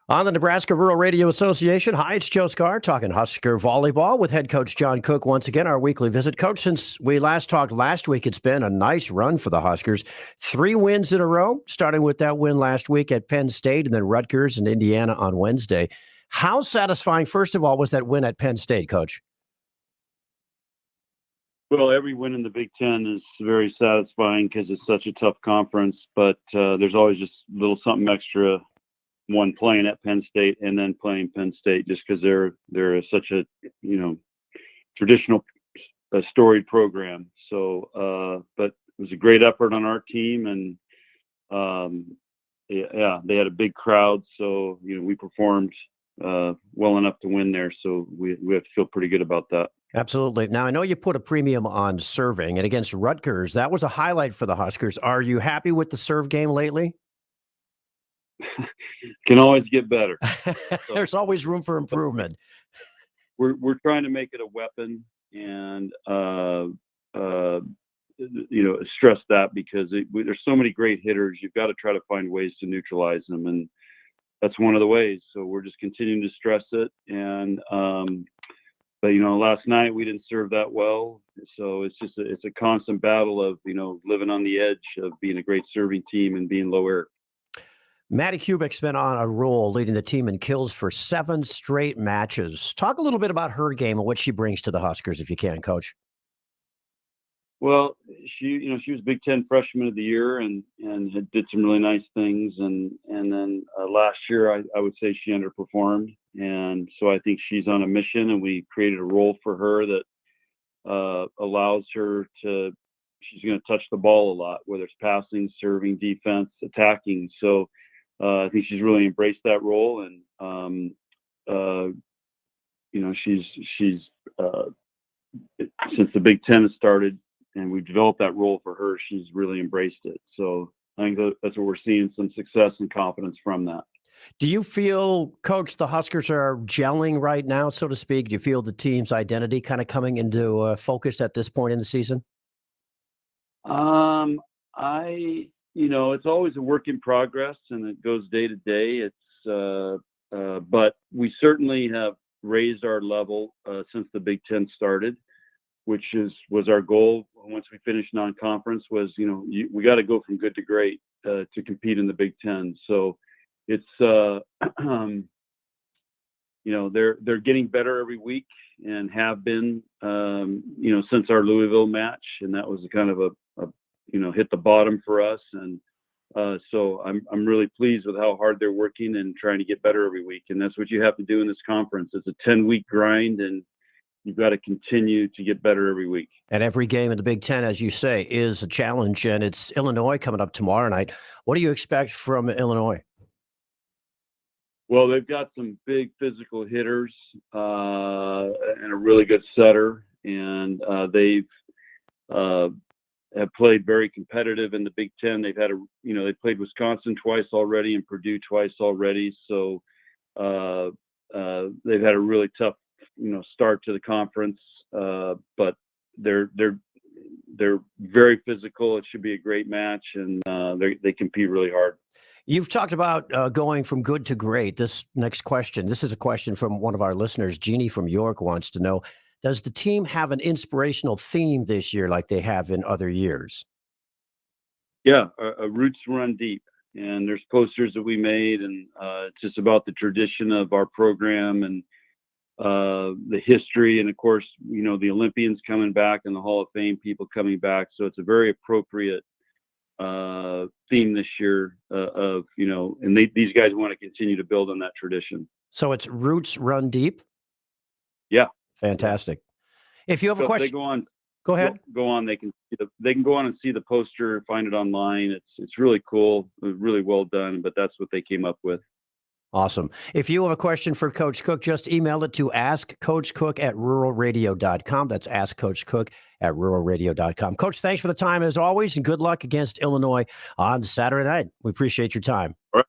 On the Nebraska Rural Radio Association, hi, it's Joe Skare talking Husker Volleyball with head coach John Cook once again, our weekly visit. Coach, since we last talked last week, it's been a nice run for the Huskers. 3 wins in a row, starting with that win last week at Penn State and then Rutgers and Indiana on Wednesday. How satisfying, first of all, was that win at Penn State, Coach? Well, every win in the Big Ten is very satisfying because it's such a tough conference, but there's always just a little something extra. One playing at Penn State and then playing Penn State just because they're such a traditional storied program. So but it was a great effort on our team, and they had a big crowd, so we performed well enough to win there. So we have to feel pretty good about that. Absolutely. Now, I know you put a premium on serving, and against Rutgers, that was a highlight for the Huskers. Are you happy with the serve game lately? Can always get better. There's always room for improvement. We're trying to make it a weapon, and stress that because there's so many great hitters. You've got to try to find ways to neutralize them, and that's one of the ways. So we're just continuing to stress it. And but last night we didn't serve that well. So it's a constant battle of living on the edge of being a great serving team and being low air. Mattie Kubick's been on a roll leading the team in kills for 7 straight matches. Talk a little bit about her game and what she brings to the Huskers, if you can, Coach. Well, she was Big Ten Freshman of the Year and did some really nice things. And then last year, I would say she underperformed. And so I think she's on a mission, and we created a role for her that allows her to. She's going to touch the ball a lot, whether it's passing, serving, defense, attacking. So I think she's really embraced that role, and she's since the Big Ten has started and we've developed that role for her, she's really embraced it. So I think that's what we're seeing, some success and confidence from that. Do you feel, Coach, the Huskers are gelling right now, so to speak? Do you feel the team's identity kind of coming into focus at this point in the season? It's always a work in progress, and it goes day to day. But we certainly have raised our level since the Big Ten started, which was our goal once we finished non-conference. Was we got to go from good to great to compete in the Big Ten. So it's they're getting better every week and have been since our Louisville match, and that was kind of a hit the bottom for us. And so I'm really pleased with how hard they're working and trying to get better every week. And that's what you have to do in this conference. It's a 10-week grind, and you've got to continue to get better every week. And every game in the Big Ten, as you say, is a challenge. And it's Illinois coming up tomorrow night. What do you expect from Illinois? Well, they've got some big physical hitters and a really good setter. And they've have played very competitive in the Big Ten. They've had they played Wisconsin twice already and Purdue twice already. So they've had a really tough, start to the conference. But they're very physical. It should be a great match, and they compete really hard. You've talked about going from good to great. This next question, this is a question from one of our listeners. Jeannie from York wants to know, does the team have an inspirational theme this year like they have in other years? Yeah, Roots Run Deep. And there's posters that we made, and it's just about the tradition of our program and the history. And, of course, the Olympians coming back and the Hall of Fame people coming back. So it's a very appropriate theme this year and these guys want to continue to build on that tradition. So it's Roots Run Deep? Yeah. Fantastic. If you have a question, go ahead. Go on. They can go on and see the poster, find it online. It's really cool, really well done, but that's what they came up with. Awesome. If you have a question for Coach Cook, just email it to askcoachcook@ruralradio.com. That's askcoachcook@ruralradio.com. Coach, thanks for the time as always, and good luck against Illinois on Saturday night. We appreciate your time. All right.